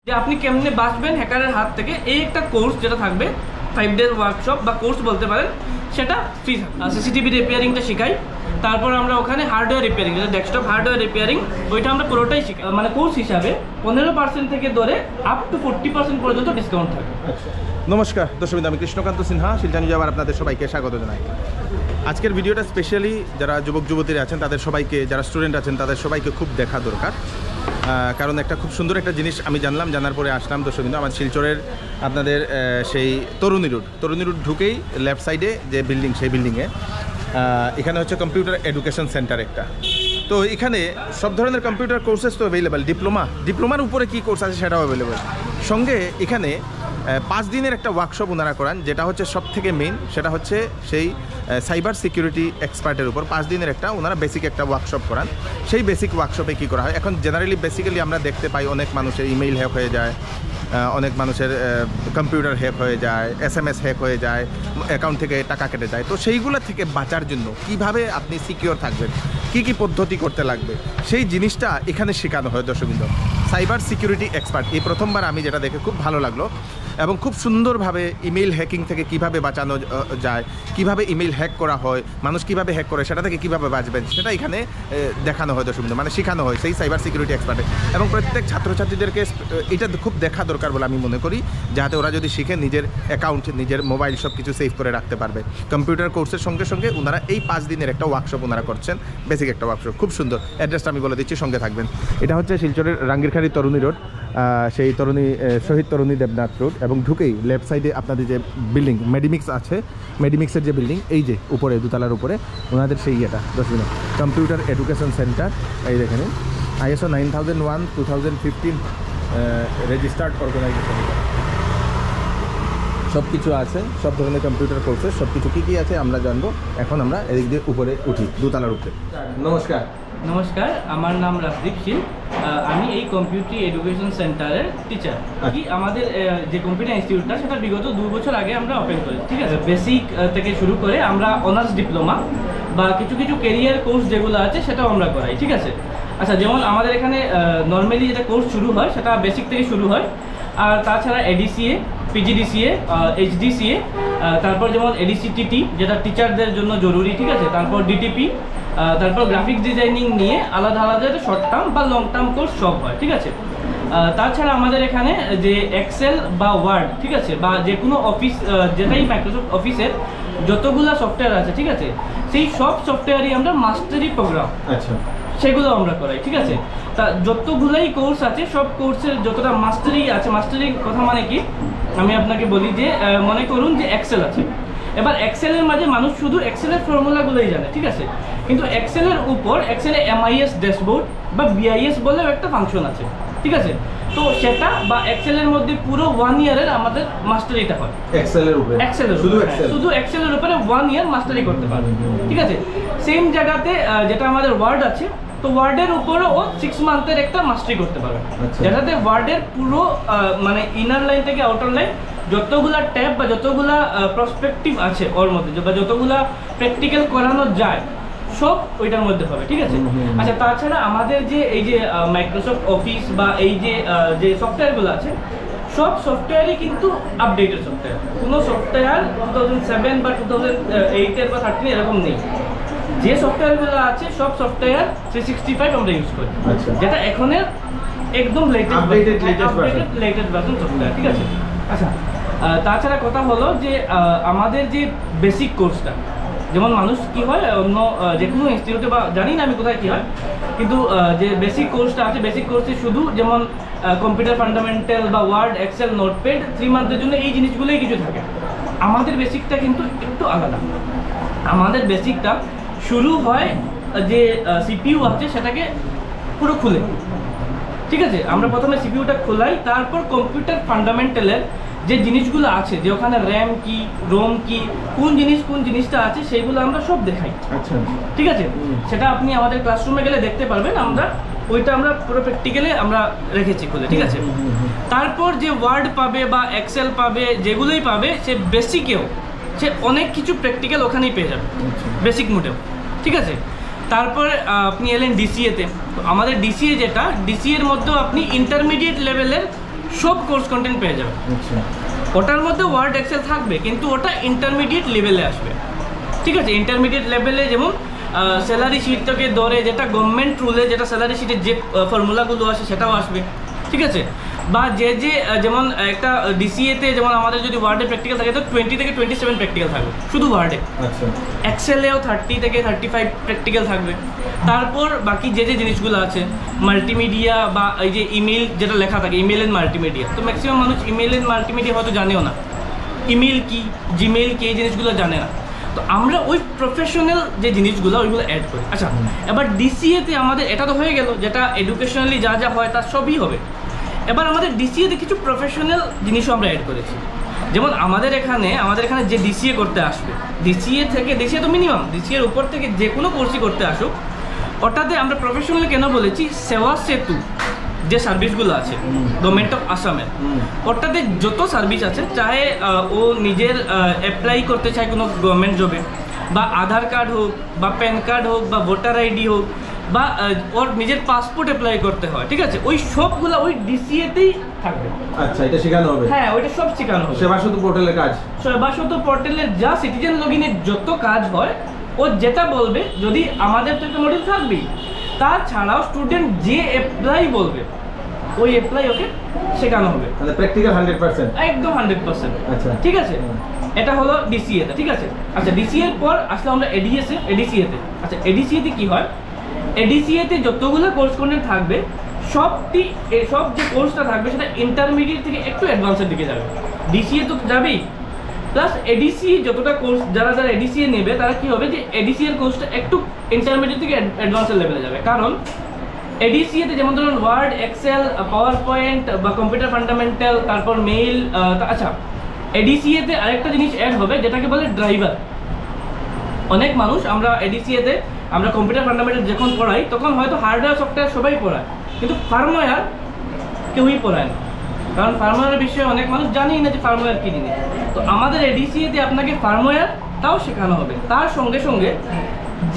যে আপনি কেমনে বাঁচবেন হ্যাকারের হাত থেকে, এই একটা কোর্স যেটা থাকবে 5 ডেজ ওয়ার্কশপ বা কোর্স বলতে পারেন, সেটা ফ্রি থাকবে। সিসিটিভি রিপেয়ারিংটা শেখাই, তারপর আমরা ওখানে হার্ডওয়্যার রিপেয়ারিং, যেটা ডেস্কটপ হার্ডওয়্যার রিপেয়ারিং, ওইটা আমরা পুরোটাই শিখাই। মানে কোর্স হিসাবে 15% থেকে ধরে আপ টু 40% পর্যন্ত ডিসকাউন্ট থাকে। নমস্কার দর্শক, আমি কৃষ্ণকান্ত সিনহা, শিলচর নিউজ আবার আপনাদের সবাইকে স্বাগত জানাই। আজকের ভিডিওটা স্পেশালি যারা যুবক যুবতীরা আছেন তাদের সবাইকে, যারা স্টুডেন্ট আছেন তাদের সবাইকে খুব দেখা দরকার। কারণ একটা খুব সুন্দর একটা জিনিস আমি জানলাম, জানার পরে আসলাম দর্শক। কিন্তু আমার শিলচরের আপনাদের সেই তরুণী রোড ঢুকেই লেফট সাইডে যে বিল্ডিং, সেই বিল্ডিংয়ে এখানে হচ্ছে কম্পিউটার এডুকেশন সেন্টার একটা। তো এখানে সব ধরনের কম্পিউটার কোর্সেস তো অ্যাভেলেবেল, ডিপ্লোমার উপরে কী কোর্স আছে সেটাও অ্যাভেলেবেল। সঙ্গে এখানে 5 দিনের একটা ওয়ার্কশপ ওনারা করান, যেটা হচ্ছে সব থেকে মেইন, সেটা হচ্ছে সেই সাইবার সিকিউরিটি এক্সপার্টের উপর 5 দিনের একটা ওনারা বেসিক একটা ওয়ার্কশপ করান। সেই বেসিক ওয়ার্কশপে কী করা হয়, এখন বেসিক্যালি আমরা দেখতে পাই অনেক মানুষের ইমেইল হ্যাক হয়ে যায়, অনেক মানুষের কম্পিউটার হ্যাক হয়ে যায়, SMS হ্যাক হয়ে যায়, অ্যাকাউন্ট থেকে টাকা কেটে যায়। তো সেইগুলো থেকে বাঁচার জন্য কিভাবে আপনি সিকিউর থাকবেন, কি পদ্ধতি করতে লাগবে, সেই জিনিসটা এখানে শেখানো হয় দর্শকবৃন্দ। সাইবার সিকিউরিটি এক্সপার্ট, এই প্রথমবার আমি যেটা দেখে খুব ভালো লাগলো, এবং খুব সুন্দরভাবে ইমেইল হ্যাকিং থেকে কিভাবে বাঁচানো যায়, কিভাবে ইমেইল হ্যাক করা হয়, মানুষ কিভাবে হ্যাক করে, সেটা থেকে কিভাবে বাঁচবেন, সেটা এখানে দেখানো হয় দর্শকবৃন্দ, মানে শেখানো হয় সেই সাইবার সিকিউরিটি এক্সপার্টে। এবং প্রত্যেক ছাত্রছাত্রীদেরকে এটা খুব দেখা দরকার বলে আমি মনে করি, যাতে ওরা যদি শিখে নিজের অ্যাকাউন্ট, নিজের মোবাইল সব কিছু সেভ করে রাখতে পারবে। কম্পিউটার কোর্সের সঙ্গে সঙ্গে ওনারা এই 5 দিনের একটা ওয়ার্কশপ ওনারা করছেন, বেসিক একটা ওয়ার্কশপ, খুব সুন্দর। অ্যাড্রেসটা আমি বলে দিচ্ছি, সঙ্গে থাকবেন। এটা হচ্ছে শিলচরের রাঙ্গিরখাড়ি তরুণী রোড, সেই শহীদ তরুণী দেবনাথ রোড, এবং ঢুকেই লেফট সাইডে আপনাদের যে বিল্ডিং মেডিমিক্স আছে, মেডিমিক্সের যে বিল্ডিং, এই যে উপরে দোতলার উপরে ওনাদের সেই ইয়েটা দর্শক, কম্পিউটার এডুকেশন সেন্টার। এই দেখেন ISO 9001 2015 রেজিস্টার্ড অর্গানাইজেশন, সব কিছু আছে, সব ধরনের কম্পিউটার কোর্সেস সব কিছু কী আছে আমরা জানবো। এখন আমরা এদিক দিয়ে উপরে উঠি, দোতলার উপরে। নমস্কার, আমার নাম রাজদীপ শীল, আমি এই কম্পিউটার এডুকেশন সেন্টারের টিচার। কি আমাদের যে কম্পিউটার ইনস্টিটিউটটা, সেটা বিগত 2 বছর আগে আমরা ওপেন করি, ঠিক আছে। বেসিক থেকে শুরু করে আমরা অনার্স ডিপ্লোমা বা কিছু কেরিয়ার কোর্স যেগুলো আছে সেটাও আমরা করাই, ঠিক আছে। আচ্ছা, যেমন আমাদের এখানে নর্মালি যেটা কোর্স শুরু হয় সেটা বেসিক থেকে শুরু হয়, আর তাছাড়া ADCA, PGDCA, HDCA, তারপর যেমন ADCTT যেটা টিচারদের জন্য জরুরি, ঠিক আছে। তারপর DTP, তারপর গ্রাফিক্স ডিজাইনিং নিয়ে আলাদা শর্ট টার্ম বা লং টার্ম কোর্স সব হয়, ঠিক আছে। তাছাড়া আমাদের এখানে যে এক্সেল বা ওয়ার্ড, ঠিক আছে, বা যে কোনো অফিস, যেটাই মাইক্রোসফট অফিসের যতগুলো সফটওয়্যার আছে, ঠিক আছে, সেই সব সফটওয়্যারই আমরা মাস্টারি প্রোগ্রাম, আচ্ছা, সেগুলো আমরা করাই, ঠিক আছে। তা যতগুলাই কোর্স আছে, সব কোর্সের যতটা মাস্টারি আছে, মাস্টারি কথা মানে কি, আমি আপনাকে বলি যে মনে করুন যে এক্সেল আছে, এবার এক্সেলের মাঝে মানুষ শুধু এক্সেলের ফর্মুলাগুলোই জানে, ঠিক আছে, কিন্তু এক্সেলের উপর এক্সেলে MIS ড্যাশবোর্ড বা BIS বলেও একটা ফাংশন আছে, ঠিক আছে। তো সেটা বা এক্সেলের মধ্যে পুরো 1 ইয়ারের আমাদের মাস্টারিটা হয় এক্সেলের উপরে, শুধু এক্সেলের উপরে 1 ইয়ার মাস্টারি করতে পারবে, ঠিক আছে। সেম জায়গাতে যেটা আমাদের ওয়ার্ড আছে, তো ওয়ার্ডের উপরেও ও 6 মান্থের একটা মাস্টারি করতে পারবে, যেটাতে ওয়ার্ডের পুরো মানে ইনার লাইন থেকে আউটার লাইন যতগুলা ট্যাব বা যতগুলা প্রসপেক্টিভ আছে ওর মধ্যে, বা যতগুলা প্র্যাকটিক্যাল করানো যায় সব ওইটার মধ্যে হবে, ঠিক আছে। আচ্ছা, তাছাড়া আমাদের যে এই যে মাইক্রোসফট অফিস বা এই যে সফটওয়্যারগুলো আছে, সব সফটওয়্যারই কিন্তু আপডেটেড সফটওয়্যার। কোনো সফটওয়্যার 2007 বা 2008 বা 13 এরকম নেই। যে সফটওয়্যারগুলো আছে সব সফটওয়্যার 365 আমরা ইউজ করি, যেটা এখনের একদম লেটেস্ট ভার্সন সফটওয়্যার, ঠিক আছে। আচ্ছা, তাছাড়া কথা হলো যে আমাদের যে বেসিক কোর্সটা, যেমন মানুষ কি হয় অন্য যে কোনো ইনস্টিটিউটে বা জানি না আমি কোথায় কী হয়, কিন্তু যে বেসিক কোর্সটা আছে, বেসিক কোর্সে শুধু যেমন কম্পিউটার ফান্ডামেন্টাল বা ওয়ার্ড, এক্সেল, নোটপ্যাড 3 মান্থের জন্য এই জিনিসগুলোই কিছু থাকে। আমাদের বেসিকটা কিন্তু একটু আলাদা। আমাদের বেসিকটা শুরু হয় যে CPU আছে সেটাকে পুরো খুলে, ঠিক আছে। আমরা প্রথমে CPUটা খোলাই, তারপর কম্পিউটার ফান্ডামেন্টালের যে জিনিসগুলো আছে, যে ওখানে র্যাম কি, রোম কি, কোন জিনিসটা আছে, সেইগুলো আমরা সব দেখাই, আচ্ছা, ঠিক আছে। সেটা আপনি আমাদের ক্লাসরুমে গেলে দেখতে পারবেন, আমরা পুরো প্র্যাকটিক্যালি আমরা রেখেছি খুলে, ঠিক আছে। তারপর যে ওয়ার্ড পাবে বা এক্সেল পাবে, যেগুলোই পাবে, সে বেসিকেও সে অনেক কিছু প্র্যাকটিক্যাল ওখানেই পেয়ে যাবে, বেসিক মোডেও, ঠিক আছে। তারপর আপনি এলেন DCA তে। আমাদের DCA যেটা, DCA এর মধ্যেও আপনি ইন্টারমিডিয়েট লেভেলের সব কোর্স কন্টেন্ট পেয়ে যাবে। আচ্ছা, ওটার মধ্যে ওয়ার্ড এক্সেল থাকবে, কিন্তু ওটা ইন্টারমিডিয়েট লেভেলে আসবে। ঠিক আছে, ইন্টারমিডিয়েট লেভেলে যেমন স্যালারি শিটটাকে ধরে যেটা গভর্নমেন্ট রুলে যেটা স্যালারি শিটের যে ফর্মুলাগুলো আসে সেটাও আসবে। ঠিক আছে, বা যে যেমন একটা ডিসিএতে যেমন আমাদের যদি ওয়ার্ডে প্র্যাকটিক্যাল থাকে তো 20 থেকে 27 প্র্যাকটিক্যাল থাকবে শুধু ওয়ার্ডে। আচ্ছা, এক্সেলেও 30 থেকে 35 প্র্যাকটিক্যাল থাকবে। তারপর বাকি যে জিনিসগুলো আছে মাল্টিমিডিয়া বা এই যে ইমেল যেটা লেখা থাকে, ইমেল এন্ড মাল্টিমিডিয়া, তো ম্যাক্সিমাম মানুষ ইমেল এন্ড মাল্টিমিডিয়া হয়তো জানেও না, ইমেল কি জিমেল কি এই জিনিসগুলো জানে না। তো আমরা ওই প্রফেশনাল যে জিনিসগুলো ওইগুলো অ্যাড করি। আচ্ছা, এবার ডিসিএতে আমাদের এটা তো হয়ে গেল, যেটা এডুকেশনালি যা যা হয় তার সবই হবে। এবার আমাদের ডিসিএতে কিছু প্রফেশনাল জিনিসও আমরা অ্যাড করেছি। যেমন আমাদের এখানে যে ডিসিএ করতে আসবে, ডিসিএ তো মিনিমাম ডিসিএর উপর থেকে যে কোনো কোর্সই করতে আসুক, ওটাতে আমরা প্রফেশনালি কেন বলেছি, সেবা সেতু যে সার্ভিসগুলো আছে গভর্নমেন্ট অফ আসামের, ওটাতে যত সার্ভিস আছে, চাহে ও নিজের অ্যাপ্লাই করতে চায় কোনো গভর্নমেন্ট জবে, বা আধার কার্ড হোক বা প্যান কার্ড হোক বা ভোটার আইডি হোক, বা ওর নিজের পাসপোর্ট অ্যাপ্লাই করতে হয়, ঠিক আছে, ওই সবগুলো ওই ডিসিএতেই থাকবে। আচ্ছা, এটা শেখানো হবে? হ্যাঁ, ওইটা সব শেখানো হবে। সেবা সেতু পোর্টালের কাজ, সেবা সেতু পোর্টালের যা সিটিজেন লগইনের যত কাজ হয়, ও যেটা বলবে, যদি আমাদের তো একটা মডিউল থাকবেই, তাছাড়াও স্টুডেন্ট যে অ্যাপ্লাই বলবে ওই অ্যাপ্লাই ওকে শেখানো হবে। মানে প্র্যাকটিক্যাল 100%? একদম 100%। আচ্ছা, ঠিক আছে, এটা হলো ডিসিএতে। ঠিক আছে, আচ্ছা, ডিসিএর পর আসলে আমরা এডিসিএতে। আচ্ছা, এডিসিএতে কি হয়, এডিসিএতে যতগুলো কোর্স কন্টেন্ট থাকবে সব যে কোর্সটা থাকবে সেটা ইন্টারমিডিয়েট থেকে একটু অ্যাডভান্সের দিকে যাবে। ডিসিএ তো যাবেই, প্লাস এডিসি যতটা কোর্স যারা এডিসিএ নেবে তারা কি হবে, যে এডিসি এর কোর্সটা একটু ইন্টারমিডিয়েট থেকে অ্যাডভান্সের লেভেলে যাবে। কারণ এডিসিএতে যেমন ধরুন ওয়ার্ড, এক্সেল, পাওয়ার পয়েন্ট বা কম্পিউটার ফান্ডামেন্টাল, তারপর মেইল। আচ্ছা, এডিসিএতে আরেকটা জিনিস অ্যাড হবে যেটাকে বলে ড্রাইভার। অনেক মানুষ আমরা এডিসিএতে আমরা কম্পিউটার ফান্ডামেন্টাল যখন পড়াই তখন হয়তো হার্ডওয়্যার সফটওয়্যার সবাই পড়ায়, কিন্তু ফার্মওয়্যার কেউই পড়ায় না, কারণ ফার্মওয়্যারের বিষয়ে অনেক মানুষ জানেই না যে ফার্মওয়্যার কী জিনিস। তো আমাদের এডিসিএতে আপনাকে ফার্মওয়্যারটাও শেখানো হবে। তার সঙ্গে সঙ্গে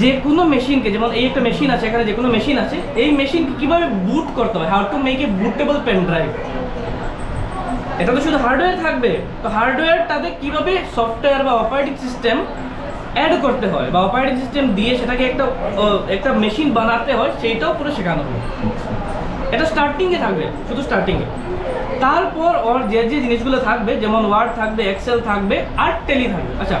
যে কোনো মেশিনকে, যেমন এই একটা মেশিন আছে, এখানে যে কোনো মেশিন আছে, এই মেশিনকে কীভাবে বুট করতে হয়, how to make a bootable pen drive. এটা তো শুধু হার্ডওয়্যার থাকবে, তো হার্ডওয়্যারটাতে কীভাবে সফটওয়্যার বা অপারেটিং সিস্টেম অ্যাড করতে হয় বা অপারেটিং সিস্টেম দিয়ে সেটাকে একটা মেশিন বানাতে হয়, সেইটাও পুরো শেখানো হবে। এটা স্টার্টিংয়ে থাকবে, শুধু স্টার্টিংয়ে। তারপর ওর যে জিনিসগুলো থাকবে, যেমন ওয়ার্ড থাকবে, এক্সেল থাকবে, আর টেলি থাকবে। আচ্ছা,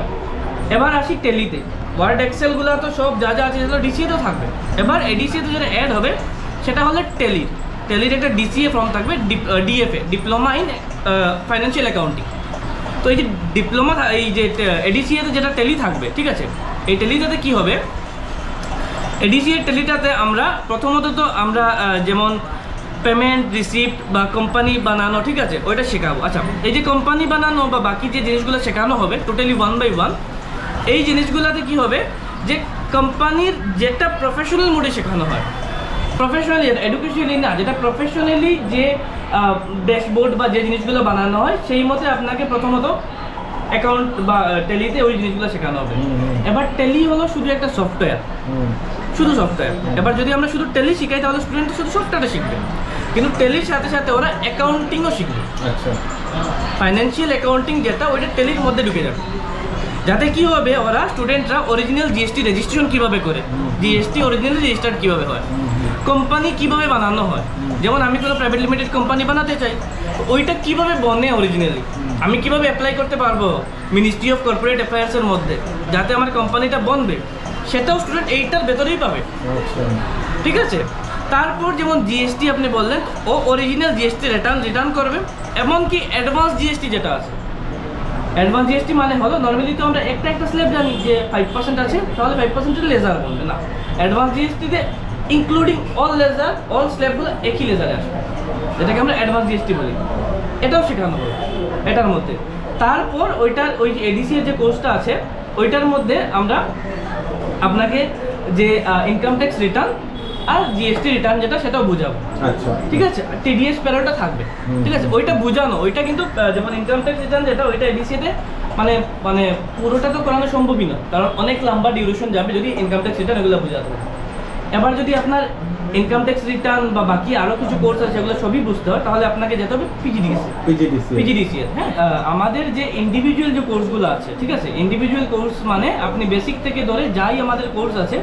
এবার আসি টেলিতে। ওয়ার্ড এক্সেলগুলো তো সব যা যা আছে সেগুলো ডিসিএতেও থাকবে। এবার এডিসিএতে যেটা অ্যাড হবে সেটা হলো টেলির একটা ডিসিএ ফর্ম থাকবে, DFA, diploma in financial accounting. তো এই যে ডিপ্লোমা, এই যে এডিসিএতে যেটা টেলি থাকবে, ঠিক আছে, এই টেলিটাতে কি হবে, এডিসিএর টেলিটাতে আমরা প্রথমত তো আমরা যেমন পেমেন্ট, রিসিপ্ট বা কোম্পানি বানানো, ঠিক আছে, ওইটা শেখাবো। আচ্ছা, এই যে কোম্পানি বানানো বা বাকি যে জিনিসগুলো শেখানো হবে টোটালি 1 by 1, এই জিনিসগুলোতে কি হবে, যে কোম্পানির যেটা প্রফেশনাল মোডে শেখানো হয়, প্রফেশনালি, এডুকেশনালি না, যেটা প্রফেশনালি যে ড্যাশবোর্ড বা যে জিনিসগুলো বানানো হয় সেই মতে আপনাকে প্রথমত অ্যাকাউন্ট বা টেলিতে ওই জিনিসগুলো শেখানো হবে। এবার টেলি হলো শুধু একটা সফটওয়্যার, শুধু সফটওয়্যার। এবার যদি আমরা শুধু টেলি শিখাই তাহলে স্টুডেন্ট শুধু সফটওয়্যারটা শিখবে, কিন্তু টেলির সাথে সাথে ওরা অ্যাকাউন্টিংও শিখবে। আচ্ছা, ফাইন্যান্সিয়াল অ্যাকাউন্টিং যেটা ওইটা টেলির মধ্যে ঢুকে যাবে, যাতে কি হবে, ওরা স্টুডেন্টরা অরিজিনাল জিএসটি রেজিস্ট্রেশন কিভাবে করে, জিএসটি অরিজিনালি রেজিস্টার্ড কিভাবে হয়, কোম্পানি কিভাবে বানানো হয়। যেমন আমি কোনো প্রাইভেট লিমিটেড কোম্পানি বানাতে চাই, ওইটা কিভাবে বনে অরিজিনালি, আমি কিভাবে অ্যাপ্লাই করতে পারবো মিনিস্ট্রি অফ কর্পোরেট অ্যাফেয়ার্সের মধ্যে, যাতে আমার কোম্পানিটা বনবে, সেটাও স্টুডেন্ট এইটার ভেতরেই পাবে। ঠিক আছে, তারপর যেমন জিএসটি আপনি বললেন, ও অরিজিনাল জিএসটি রিটার্ন করবে, এমনকি অ্যাডভান্স জিএসটি যেটা আছে, অ্যাডভান্স জিএসটি মানে হলো, নর্মালি তো আমরা একটা স্ল্যাব জানি যে 5% আছে, তাহলে 5%-এর লেজার বলবে না, অ্যাডভান্স জিএসটিতে ইনক্লুডিং অল স্ল্যাবগুলো একই লেজারে আসবে, যেটাকে আমরা অ্যাডভান্স জিএসটি বলি। এটাও শেখানো হবে এটার মধ্যে। তারপর ওই এডিসিএর যে কোর্সটা আছে ওইটার মধ্যে আমরা আপনাকে যে ইনকাম ট্যাক্স রিটার্ন আর জিএসটি রিটার্ন যেটা সেটাও বুঝাবো। আচ্ছা, ঠিক আছে, টিডিএস প্যারোটা থাকবে, ঠিক আছে, ওইটা বুঝানো, ওইটা কিন্তু যেমন ইনকাম ট্যাক্স রিটার্ন যেটা ওইটা এডিসিএতে মানে পুরোটা তো করানো সম্ভবই না, কারণ অনেক লম্বা ডিউরেশন যাবে যদি ইনকাম ট্যাক্স রিটার্ন এগুলো বোঝাতে হবে। এবার যদি আপনার ইনকাম ট্যাক্স রিটার্ন বা বাকি আরো কিছু কোর্স আছে সেগুলো সবই বুঝতে হয়, তাহলে আপনাকে যেতে হবে পিজিডিসি। হ্যাঁ, আমাদের যে ইন্ডিভিজুয়াল যে কোর্সগুলো আছে, ঠিক আছে, ইন্ডিভিজুয়াল কোর্স মানে আপনি বেসিক থেকে ধরে যাই আমাদের কোর্স আছে,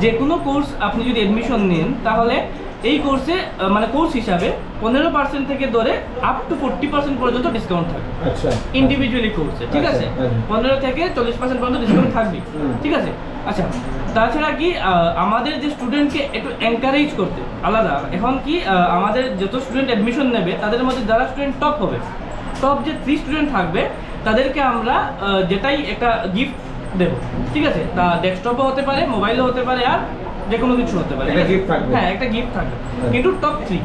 যে কোনো কোর্স আপনি যদি অ্যাডমিশন নেন তাহলে এই কোর্সে মানে কোর্স হিসাবে 15% থেকে ধরে আপ টু 40% পর্যন্ত ডিসকাউন্ট থাকবে। আচ্ছা, ইন্ডিভিজুয়ালি কোর্সে, ঠিক আছে, 15 থেকে 40% পর্যন্ত ডিসকাউন্ট থাকবে, ঠিক আছে। আচ্ছা, তাছাড়া কি আমাদের যে স্টুডেন্টকে একটু এনকারেজ করতে আলাদা, এখন কি আমাদের যত স্টুডেন্ট অ্যাডমিশন নেবে তাদের মধ্যে যারা স্টুডেন্ট টপ হবে, টপ যে 3 স্টুডেন্ট থাকবে তাদেরকে আমরা যেটাই একটা গিফট দেবো, ঠিক আছে। তা ডেস্কটপও হতে পারে, মোবাইলও হতে পারে, আর যে কোনো কিছু হতে পারে। হ্যাঁ, একটা গিফট থাকবে, কিন্তু টপ 3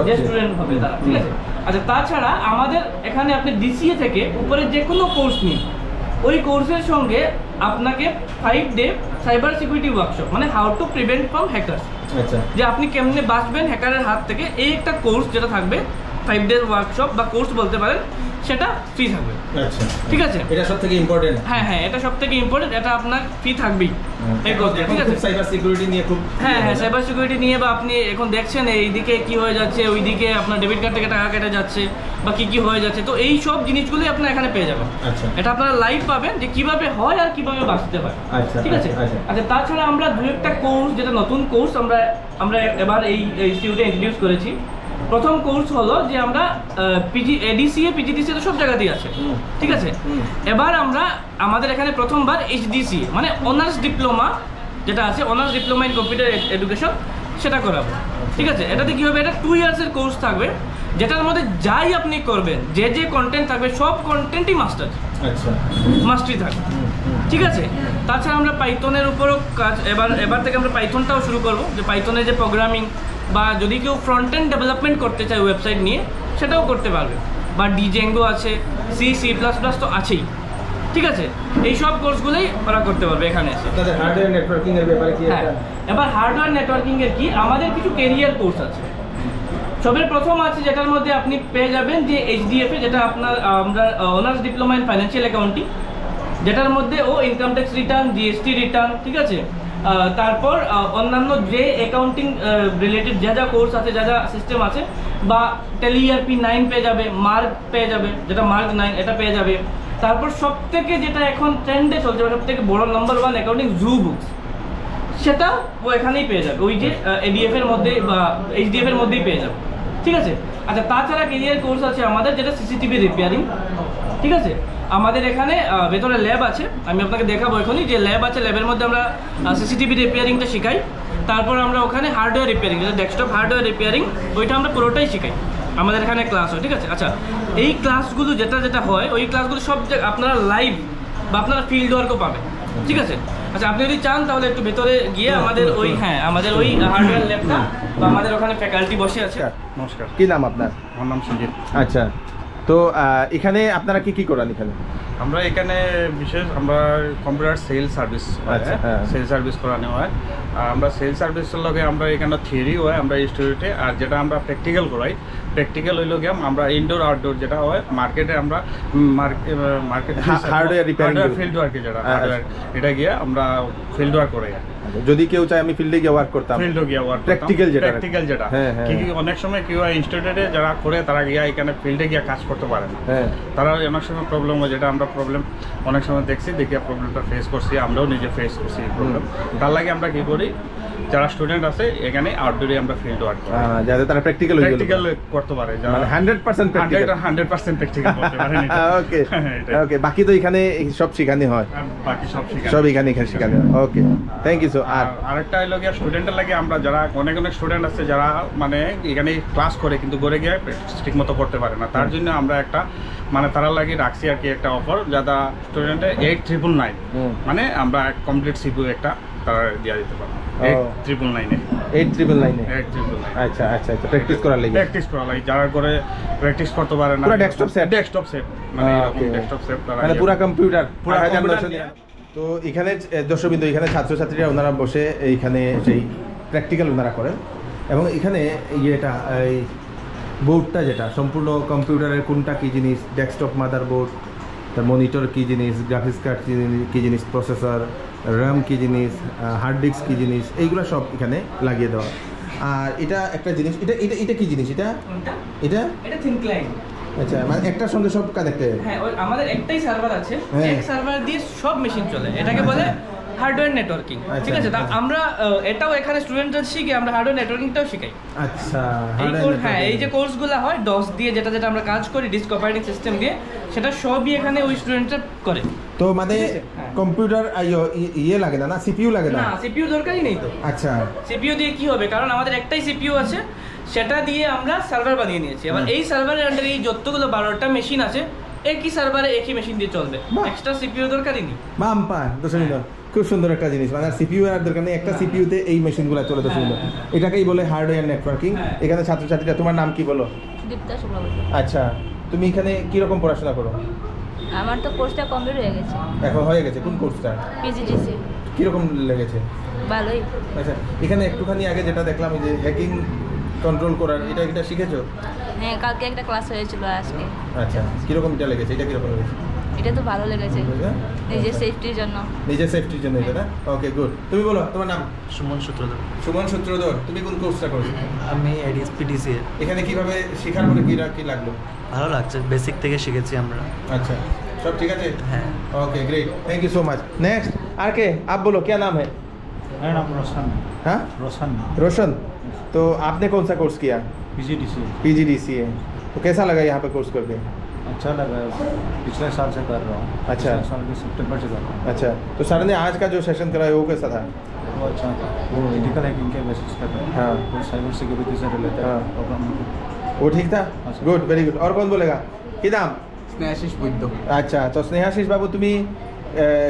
যে স্টুডেন্ট হবে তারা, ঠিক আছে। আচ্ছা, তাছাড়া আমাদের এখানে আপনি ডিসিএ থেকে উপরে যে কোনো কোর্স নিন, ওই কোর্সের সঙ্গে আপনাকে 5 ডে সাইবার সিকিউরিটি ওয়ার্কশপ, মানে how to prevent from hackers, যে আপনি কেমনে বাঁচবেন হ্যাকারের হাত থেকে, এই একটা কোর্স যেটা থাকবে, 5 ডে ওয়ার্কশপ বা কোর্স বলতে পারেন, সেটা ফ্রি থাকবে। আচ্ছা, ঠিক আছে, এটা সবথেকে ইম্পর্টেন্ট। হ্যাঁ, এটা সবথেকে ইম্পর্টেন্ট, এটা আপনার ফ্রি থাকবেই। ঠিক আছে, সাইবার সিকিউরিটি নিয়ে খুব, হ্যাঁ, সাইবার সিকিউরিটি নিয়ে, বা আপনি এখন দেখছেন এইদিকে কি হয়ে যাচ্ছে, ওইদিকে আপনার ডেবিট কার্ড থেকে টাকা কেটে যাচ্ছে বা কি হয়ে যাচ্ছে, তো এই সব জিনিসগুলোই আপনার এখানে পেয়ে যাবেন। আচ্ছা, এটা আপনারা লাইভ পাবেন যে কিভাবে হয় আর কিভাবে বাঁচতে হয়। ঠিক আছে। আচ্ছা, তাছাড়া আমরা 2-একটা কোর্স, যেটা নতুন কোর্স আমরা এবার এই ইনস্টিটিউটে ইন্ট্রোডিউস করেছি। প্রথম কোর্স হলো যে আমরা এডিসিএ পিজিডিসিএ তো সব জায়গাতেই আছে, ঠিক আছে। এবার আমরা আমাদের এখানে প্রথমবার এইচডিসিএ মানে অনার্স ডিপ্লোমা যেটা আছে, honours diploma in computer education, সেটা করাবো, ঠিক আছে। এটাতে কী হবে, এটা 2 ইয়ার্সের কোর্স থাকবে, যেটার মধ্যে যাই আপনি করবেন, যে কন্টেন্ট থাকবে সব কন্টেন্টই মাস্টারি থাকবে, ঠিক আছে। তাছাড়া আমরা পাইথনের উপরও কাজ, এবার থেকে আমরা পাইথনটাও শুরু করবো, যে পাইথনের যে প্রোগ্রামিং, বা যদি কেউ ফ্রন্ট এন্ড ডেভেলপমেন্ট করতে চায় ওয়েবসাইট নিয়ে, সেটাও করতে পারবে, বা ডিজেঙ্গো আছে, C++ তো আছেই, ঠিক আছে। এই সব কোর্সগুলোই ওরা করতে পারবে এখানে এসে। হার্ডওয়্যার নেটওয়ার্কিং এর ব্যাপারে কি? হ্যাঁ, এবার হার্ডওয়্যার নেটওয়ার্কিং এর কি, আমাদের কিছু ক্যারিয়ার কোর্স আছে। সবের প্রথম আছে যেটার মধ্যে আপনি পেয়ে যাবেন যে HDFA, যেটা আপনার আমরা honours diploma in financial accounting, যেটার মধ্যে income tax return, GST return, ঠিক আছে। তারপর অন্যান্য যে অ্যাকাউন্টিং রিলেটেড যা কোর্স আছে, যা সিস্টেম আছে, বা টেলি ERP 9 পেয়ে যাবে, মার্ক পেয়ে যাবে, যেটা মার্ক 9 এটা পেয়ে যাবে। তারপর সবথেকে যেটা এখন ট্রেন্ডে চলছে, সবথেকে বড় নাম্বার 1 অ্যাকাউন্টিং জু বুকস, সেটা এখানেই পেয়ে যাবে, ওই যে ADF এর মধ্যে বা HDF এর মধ্যেই পেয়ে যাবে, ঠিক আছে। আচ্ছা, তাছাড়া কেরিয়ার কোর্স আছে আমাদের, যেটা CCTV রিপেয়ারিং, ঠিক আছে। আমাদের এখানে ভেতরে ল্যাব আছে, আমি আপনাকে দেখাবো এখনই যে ল্যাব আছে। ল্যাবের মধ্যে আমরা CCTV রিপেয়ারিংটা শেখাই। তারপর আমরা ওখানে হার্ডওয়্যার রিপেয়ারিং, যেটা ডেস্কটপ হার্ডওয়্যার রিপেয়ারিং, ওইটা আমরা পুরোটাই শেখাই, আমাদের এখানে ক্লাস হয়, ঠিক আছে। আচ্ছা, এই ক্লাসগুলো যেটা হয়, ওই ক্লাসগুলো সব আপনারা লাইভ বা আপনারা ফিল্ড ওয়ার্কও পাবেন, ঠিক আছে। আচ্ছা, আপনি যদি চান তাহলে একটু ভেতরে গিয়ে আমাদের আমাদের ওই হার্ডওয়্যার ল্যাবটা, বা আমাদের ওখানে ফ্যাকাল্টি বসে আছে। নমস্কার, কি নাম আপনার? আমার নাম সুজিত। আচ্ছা, তো এখানে আপনারা কি করান এখানে? আমরা এখানে আমরা computer sale service, sale service করানো হয়। আর আমরা সেল সার্ভিসের লগে আমরা এখানে থিওরি হয় আমরা ইনস্টিটিউটে, আর যেটা আমরা প্র্যাকটিক্যাল করাই, প্র্যাকটিক্যাল হইল গিয়ে আমরা ইনডোর আউটডোর যেটা হয় মার্কেটে, আমরা মার্কেট হার্ডওয়্যার রিপেয়ারিং, ফিল্ড ওয়ার্কে যেটা হার্ডওয়্যার, এটা গিয়ে আমরা ফিল্ড ওয়ার্ক করাই। যদি কেউ চায় আমি ফিল্ডে গিয়ে ওয়ার্ক করতাম, ফিল্ডে গিয়ে ওয়ার্ক, প্র্যাকটিক্যাল যেটা কি অনেক সময় কি হয়, ইনস্টিটিউটে যারা করে তারা গিয়ে এখানে ফিল্ডে গিয়ে কাজ করতে পারে না, তারা অনেক সময় প্রবলেম হয়, যেটা আমরা প্রবলেম অনেক সময় দেখছি, দেখি প্রবলেমটা ফেস করছি, আমরাও নিজে ফেস করছি এই প্রবলেম। তার লাগে আমরা কি করি, যারা স্টুডেন্ট আছে এখানে আউটডোরে আমরা ফিল্ড ওয়ার্ক করি, যাতে তারা প্র্যাকটিক্যাল করতে পারে, যারা 100% প্র্যাকটিক্যাল করতে পারে। ওকে ওকে, বাকি তো এখানে সব শেখানো হয়, বাকি সব এখানে শেখানো হয়। ওকে, থ্যাংক ইউ। সো আর আরেকটা হলো গিয়ে স্টুডেন্টের লাগে, আমরা যারা অনেক স্টুডেন্ট আছে যারা মানে এখানে ক্লাস করে কিন্তু ঘরে গিয়ে ঠিক মতো করতে পারে না, তার জন্য আমরা একটা মানে তারা লাগে রাখছি আর কি একটা অফার, যারা স্টুডেন্টে 8999 মানে আমরা কমপ্লিট CPU একটা তারা দিয়ে দিতে পারবো। 8999 আচ্ছা আচ্ছা আচ্ছা, প্র্যাকটিস করার লাগে যারা করে প্র্যাকটিস করতে পারে না, পুরো ডেস্কটপ সেট মানে এরকম ডেস্কটপ সেট তারা মানে পুরো কম্পিউটার তো এখানে দর্শকবৃন্দ, এখানে ছাত্রছাত্রীরা ওনারা বসে এইখানে সেই প্র্যাকটিক্যাল ওনারা করেন, এবং এখানে ইয়েটা এই বোর্ডটা যেটা সম্পূর্ণ কম্পিউটারের কোনটা কী জিনিস, ডেস্কটপ মাদারবোর্ড, তার মনিটর কী জিনিস, গ্রাফিক্স কার্ড কী জিনিস, প্রসেসর, র্যাম কী জিনিস, হার্ড ডিস্ক কী জিনিস, এইগুলো সব এখানে লাগিয়ে দেওয়া। আর এটা একটা জিনিস, এটা এটা এটা কি জিনিস? এটা কোনটা? এটা এটা থিন ক্লায়েন্ট। আচ্ছা, মানে একটার সঙ্গে সব কানেক্টেড। হ্যাঁ, আমাদের একটাই সার্ভার আছে, হ্যাঁ। এক সার্ভার দিয়ে সব মেশিন চলে, এটাকে বলে হার্ডওয়্যার নেটওয়ার্কিং। ঠিক আছে, তা আমরা এটাও এখানে স্টুডেন্টরা শিখে, আমরা হার্ডওয়্যার নেটওয়ার্কিংটাও শিখাই। আচ্ছা, হ্যাঁ, এই যে কোর্সগুলো হয় ডস দিয়ে, যেটা যেটা আমরা কাজ করি ডিস্ক অপারেটিং সিস্টেম দিয়ে, সেটা সবই এখানে ওই স্টুডেন্টরা করে। তো মানে হ্যাঁ। কম্পিউটার ইয়ে লাগে না, না সিপিইউ লাগে না? না, সিপিইউ দরকারই নেই তো। আচ্ছা, সিপিইউ দিয়ে কি হবে, কারণ আমাদের একটাই সিপিইউ আছে, সেটা দিয়ে আমরা সার্ভার বানিয়ে নিয়েছি। এবার এই সার্ভারের আন্ডারে এই যতগুলো 12টা মেশিন আছে, একই সার্ভারে একই মেশিন দিয়ে চলবে, বাহ। এক্সট্রা সিপিইউ দরকারই নেই। বাম্পা দশমিন, খুব সুন্দর একটা জিনিস, মানে সিপিইউ এর দরকার নেই, একটা সিপিইউতে এই মেশিনগুলো চলে। দশমিন, এটাকেই বলে হার্ডওয়্যার নেটওয়ার্কিং। হ্যাঁ। এখানে ছাত্রছাত্রীরা, তোমার নাম কি বলো? দীপ্তা শুক্রবর্তী। আচ্ছা, তুমি এখানে কি রকম পড়াশোনা করো? আমার তো কোর্সটা কমপ্লিট হয়ে গেছে, এখন হয়ে গেছে, কোন কোর্সটা? পিজিডিসি। কি রকম লেগেছে? ভালোই। আচ্ছা, এখানে একটুখানি আগে যেটা দেখলাম, এই যে হ্যাকিং কন্ট্রোল করার, এটা শিখেছো? হ্যাঁ, কালকে একটা ক্লাস হয়েছিল, আজকে। আচ্ছা, কিরকম এটা লেগেছে? এটা কিরকম লেগেছে? এটা তো ভালো লেগেছে, নিজের সেফটির জন্য। নিজের সেফটির জন্য এটা না? ওকে, গুড। তুমি বলো তোমার নাম? সুমন সূত্রধর। সুমন সূত্রধর। তুমি কোন কোর্সটা করছো? আমি এডিএসপিডিসি। এখানে কিভাবে শেখার পরে কি লাগলো? ভালো লাগছে, বেসিক থেকে শিখেছি আমরা। अच्छा, सब ठीक है? হ্যাঁ। Okay, great, thank you so much. Next R K, आप बोलो क्या नाम है? मेरा नाम रोशन है। हाँ, रोशन रोशन। तो आपने कौन सा कोर्स किया? पीजीडीसी। PGDC है। तो कैसा लगा यहाँ पे कोर्स करके? अच्छा लगा, पिछले साल से कर रहा हूँ। अच्छा। पिछले साल के सितंबर से कर रहा हूँ। अच्छा, तो सर ने आज का जो सेशन कराया वो कैसा था? वो अच्छा था, वो एथिकल हैकिंग के बेसिस पे था। हाँ। वो साइबर सिक्योरिटी से रिलेटेड हाँ। प्रोग्राम। वो ठीक था? अच्छा। Good, very good. और कौन बोलेगा? কি নাম? স্নেহাশিস বৈদ্য। আচ্ছা, তো স্নেহাশিস বাবু, তুমি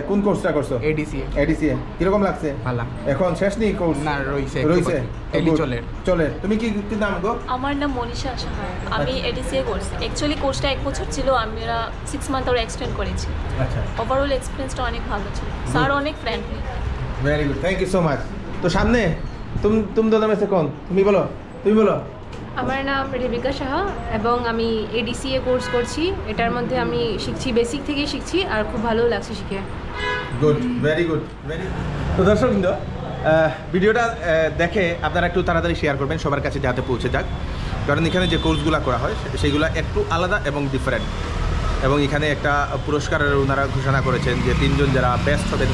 কোন কোর্সটা করছো? এডিসি। এডিসি। কিরকম লাগছে? ভালো। এখন শেষ নেই কোর্স? না, রইছে রইছে? টেলি চলে। চলে। তুমি কি নাম গো? আমার নাম মনীষা সাহা, আমি এডিসিএ করছি। অ্যাকচুয়ালি কোর্সটা 1 বছর ছিল, আমরা 6 মান্থ আরও এক্সটেন্ড করেছি। আচ্ছা, ওভারঅল এক্সপিরিয়েন্সটা অনেক ভালো ছিল, স্যার অনেক friendly. Very good, thank you so much. तो सामने तुम दोनों में से कौन? তুমি বলো। আমার নাম রেবিকা সাহা এবং আমি এডিসিএ কোর্স করছি। এটার মধ্যে আমি শিখছি, বেসিক থেকেই শিখছি, আর খুব ভালো লাগছে শিখে। Good, very good, very. তো দর্শকবৃন্দ, ভিডিওটা দেখে আপনারা একটু তাড়াতাড়ি শেয়ার করবেন, সবার কাছে যাতে পৌঁছে যাক, কারণ এখানে যে কোর্সগুলো করা হয় সেইগুলো একটু আলাদা এবং ডিফারেন্ট। এবং এখানে একটা পুরস্কারের ওনারা ঘোষণা করেছেন যে 3 জন যারা বেস্ট হবেন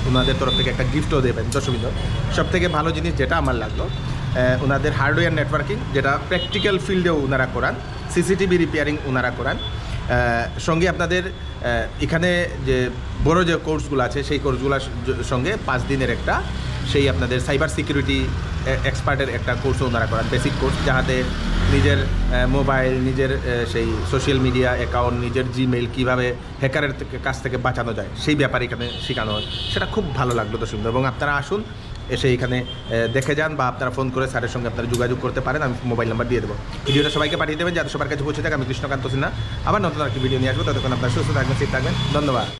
ওনাদের তরফ থেকে একটা গিফটও দেবেন। দর্শকবৃন্দ, সবথেকে ভালো জিনিস যেটা আমার লাগলো, ওনাদের হার্ডওয়্যার নেটওয়ার্কিং, যেটা প্র্যাকটিক্যাল ফিল্ডেও ওনারা করান, সিসিটিভি রিপেয়ারিং ওনারা করান। সঙ্গে আপনাদের এখানে যে বড় যে কোর্সগুলো আছে সেই কোর্সগুলোর সঙ্গে 5 দিনের একটা সেই আপনাদের সাইবার সিকিউরিটি এক্সপার্টের একটা কোর্সও ওনারা করান, বেসিক কোর্স, যাহাতে নিজের মোবাইল, নিজের সেই সোশ্যাল মিডিয়া অ্যাকাউন্ট, নিজের জিমেইল কীভাবে হ্যাকারের কাছ থেকে বাঁচানো যায় সেই ব্যাপারে এখানে শেখানো হয়। সেটা খুব ভালো লাগলো তো শুনতে। এবং আপনারা আসুন, এসে এখানে দেখে যান, বা আপনারা ফোন করে স্যারের সঙ্গে আপনারা যোগাযোগ করতে পারেন। আমি মোবাইল নাম্বার দিয়ে দেবো। ভিডিওটা সবাইকে পাঠিয়ে দেবেন যাতে সবার কাছে পৌঁছে যাক। আমি কৃষ্ণকান্ত সিনহা, আবার নতুন একটি ভিডিও নিয়ে আসবো। ততক্ষণ আপনারা সুস্থ থাকবেন, ঠিক থাকবেন। ধন্যবাদ।